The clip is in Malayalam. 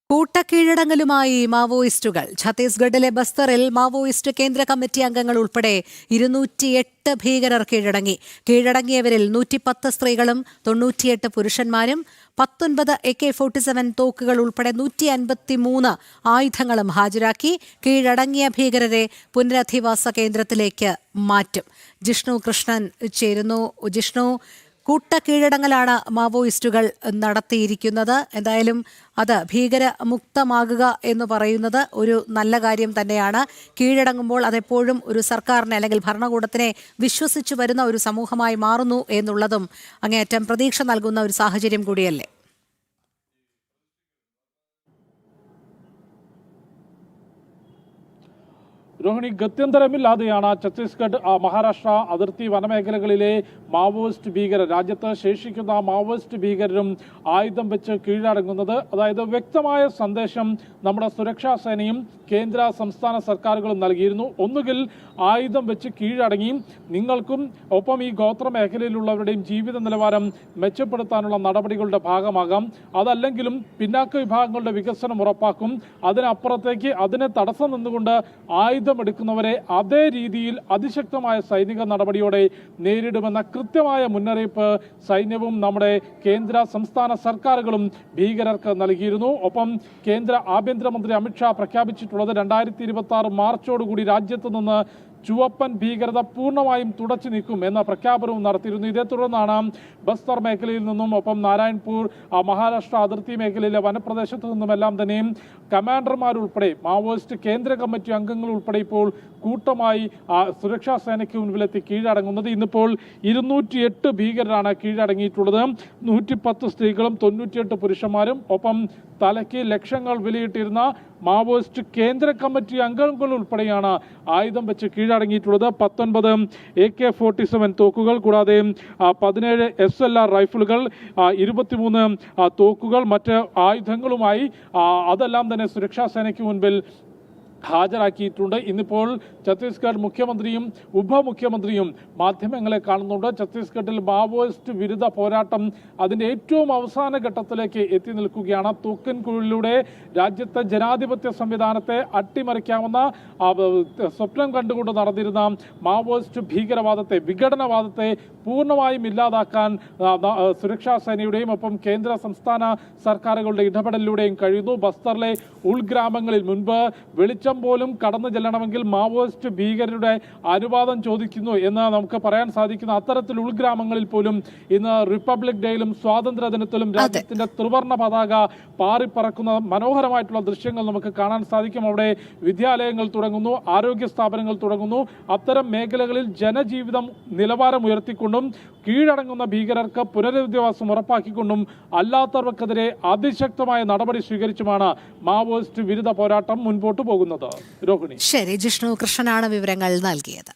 കൂട്ടക്കീഴടങ്ങലുമായി മാവോയിസ്റ്റുകൾ. ഛത്തീസ്ഗഡിലെ ബസ്തറിൽ മാവോയിസ്റ്റ് കേന്ദ്ര കമ്മിറ്റി അംഗങ്ങൾ ഉൾപ്പെടെ 208 ഭീകരർ കീഴടങ്ങി. കീഴടങ്ങിയവരിൽ 110 സ്ത്രീകളും 98 പുരുഷന്മാരും 19 AK-47 തോക്കുകൾ ഉൾപ്പെടെ 153 ആയുധങ്ങളും ഹാജരാക്കി. കീഴടങ്ങിയ ഭീകരരെ പുനരധിവാസ കേന്ദ്രത്തിലേക്ക് മാറ്റും. ജിഷ്ണു കൃഷ്ണൻ ചേരുന്നു. ജിഷ്ണു, കൂട്ടക്കീഴടങ്ങലാണ് മാവോയിസ്റ്റുകൾ നടത്തിയിരിക്കുന്നത്. എന്തായാലും അത് ഭീകരമുക്തമാകുക എന്ന് പറയുന്നത് ഒരു നല്ല കാര്യം തന്നെയാണ്. കീഴടങ്ങുമ്പോൾ അതെപ്പോഴും ഒരു സർക്കാരിനെ അല്ലെങ്കിൽ ഭരണകൂടത്തിനെ വിശ്വസിച്ചു വരുന്ന ഒരു സമൂഹമായി മാറുന്നു എന്നുള്ളതും അങ്ങേയറ്റം പ്രതീക്ഷ നൽകുന്ന ഒരു സാഹചര്യം കൂടിയല്ലേ? രോഹിണി, ഗത്യന്തരമില്ലാതെയാണ് ഛത്തീസ്ഗഡ് മഹാരാഷ്ട്ര അതിർത്തി വനമേഖലകളിലെ മാവോയിസ്റ്റ് ഭീകരർ, രാജ്യത്ത് ശേഷിക്കുന്ന മാവോയിസ്റ്റ് ഭീകരരും ആയുധം വെച്ച് കീഴടങ്ങുന്നത്. അതായത് വ്യക്തമായ സന്ദേശം നമ്മുടെ സുരക്ഷാ സേനയും കേന്ദ്ര സംസ്ഥാന സർക്കാരുകളും നൽകിയിരുന്നു. ഒന്നുകിൽ ആയുധം വെച്ച് കീഴടങ്ങി നിങ്ങൾക്കും ഒപ്പം ഈ ഗോത്ര മേഖലയിലുള്ളവരുടെയും ജീവിത നിലവാരം മെച്ചപ്പെടുത്താനുള്ള നടപടികളുടെ ഭാഗമാകാം, അതല്ലെങ്കിലും പിന്നാക്ക വിഭാഗങ്ങളുടെ വികസനം ഉറപ്പാക്കും. അതിനപ്പുറത്തേക്ക് അതിനെ തടസ്സം നിന്നുകൊണ്ട് ആയുധമെടുക്കുന്നവരെ അതേ രീതിയിൽ അതിശക്തമായ സൈനിക നടപടിയോടെ നേരിടുമെന്ന കൃത്യമായ മുന്നറിയിപ്പ് സൈന്യവും നമ്മുടെ കേന്ദ്ര സംസ്ഥാന സർക്കാരുകളും ഭീകരർക്ക് നൽകിയിരുന്നു. ഒപ്പം കേന്ദ്ര ആഭ്യന്തരമന്ത്രി അമിത്ഷാ പ്രഖ്യാപിച്ചിട്ടുള്ളത് 2026 മാർച്ചോടുകൂടി രാജ്യത്ത് നിന്ന് ചുവപ്പൻ ഭീകരത പൂർണ്ണമായും തുടച്ചു നീക്കും എന്ന പ്രഖ്യാപനവും നടത്തിയിരുന്നു. ഇതേ തുടർന്നാണ് ബസ്തർ മേഖലയിൽ നിന്നും ഒപ്പം നാരായൺപൂർ മഹാരാഷ്ട്ര അതിർത്തി മേഖലയിലെ വനപ്രദേശത്തു നിന്നുമെല്ലാം തന്നെയും കമാൻഡർമാരുൾപ്പെടെ മാവോയിസ്റ്റ് കേന്ദ്ര കമ്മിറ്റി അംഗങ്ങൾ ഉൾപ്പെടെ ഇപ്പോൾ കൂട്ടമായി സുരക്ഷാ സേനയ്ക്ക് മുൻപിലെത്തി കീഴടങ്ങുന്നത്. ഇന്നിപ്പോൾ 208 ഭീകരരാണ് കീഴടങ്ങിയിട്ടുള്ളത്. 110 സ്ത്രീകളും 98 പുരുഷന്മാരും ഒപ്പം തലയ്ക്ക് ലക്ഷങ്ങൾ വിലയിട്ടിരുന്ന മാവോയിസ്റ്റ് കേന്ദ്ര കമ്മിറ്റി അംഗങ്ങൾ ഉൾപ്പെടെയാണ് ആയുധം വെച്ച് കീഴടങ്ങിയിട്ടുള്ളത്. 19 AK-47 തോക്കുകൾ, കൂടാതെ 17 SLR റൈഫിളുകൾ, 23 തോക്കുകൾ, മറ്റ് ആയുധങ്ങളുമായി അതെല്ലാം തന്നെ സുരക്ഷാ സേനയ്ക്ക് മുൻപിൽ ഹാജരാക്കിയിട്ടുണ്ട്. ഇന്നിപ്പോൾ ഛത്തീസ്ഗഡ് മുഖ്യമന്ത്രിയും ഉപമുഖ്യമന്ത്രിയും മാധ്യമങ്ങളെ കാണുന്നുണ്ട്. ഛത്തീസ്ഗഡിൽ മാവോയിസ്റ്റ് വിരുദ്ധ പോരാട്ടം അതിൻ്റെ ഏറ്റവും അവസാന ഘട്ടത്തിലേക്ക് എത്തി നിൽക്കുകയാണ്. തോക്കൻ കുഴിയിലൂടെ രാജ്യത്തെ ജനാധിപത്യ സംവിധാനത്തെ അട്ടിമറിക്കാമെന്ന സ്വപ്നം കണ്ടുകൊണ്ട് നടന്നിരുന്ന മാവോയിസ്റ്റ് ഭീകരവാദത്തെ, വിഘടനവാദത്തെ പൂർണ്ണമായും ഇല്ലാതാക്കാൻ സുരക്ഷാ സേനയുടെയും ഒപ്പം കേന്ദ്ര സംസ്ഥാന സർക്കാരുകളുടെ ഇടപെടലിലൂടെയും കഴിയുന്നു. ബസ്തറിലെ ഉൾഗ്രാമങ്ങളിൽ മുൻപ് വെളിച്ചം പോലും കടന്നു ചെല്ലണമെങ്കിൽ മാവോയിസ്റ്റ് ഭീകരരുടെ അനുവാദം ചോദിക്കുന്നു എന്ന് നമുക്ക് പറയാൻ സാധിക്കുന്ന അത്തരത്തിൽ ഉൾഗ്രാമങ്ങളിൽ പോലും ഇന്ന് റിപ്പബ്ലിക് ഡേയിലും സ്വാതന്ത്ര്യ ദിനത്തിലും രാജ്യത്തിന്റെ ത്രിവർണ്ണ പതാക പാറിപ്പറക്കുന്ന മനോഹരമായിട്ടുള്ള ദൃശ്യങ്ങൾ നമുക്ക് കാണാൻ സാധിക്കും. അവിടെ വിദ്യാലയങ്ങൾ തുടങ്ങുന്നു, ആരോഗ്യ സ്ഥാപനങ്ങൾ തുടങ്ങുന്നു. അത്തരം മേഖലകളിൽ ജനജീവിതം നിലവാരം ഉയർത്തിക്കൊണ്ടും കീഴടങ്ങുന്ന ഭീകരർക്ക് പുനരധിവാസം ഉറപ്പാക്കിക്കൊണ്ടും അല്ലാത്തവർക്കെതിരെ അതിശക്തമായ നടപടി സ്വീകരിച്ചുമാണ് മാവോയിസ്റ്റ് വിരുദ്ധ പോരാട്ടം മുൻപോട്ട് പോകുന്നത്. രോഹിണി. ശരി, ജിഷ്ണു കൃഷ്ണനാണ് വിവരങ്ങൾ നൽകിയത്.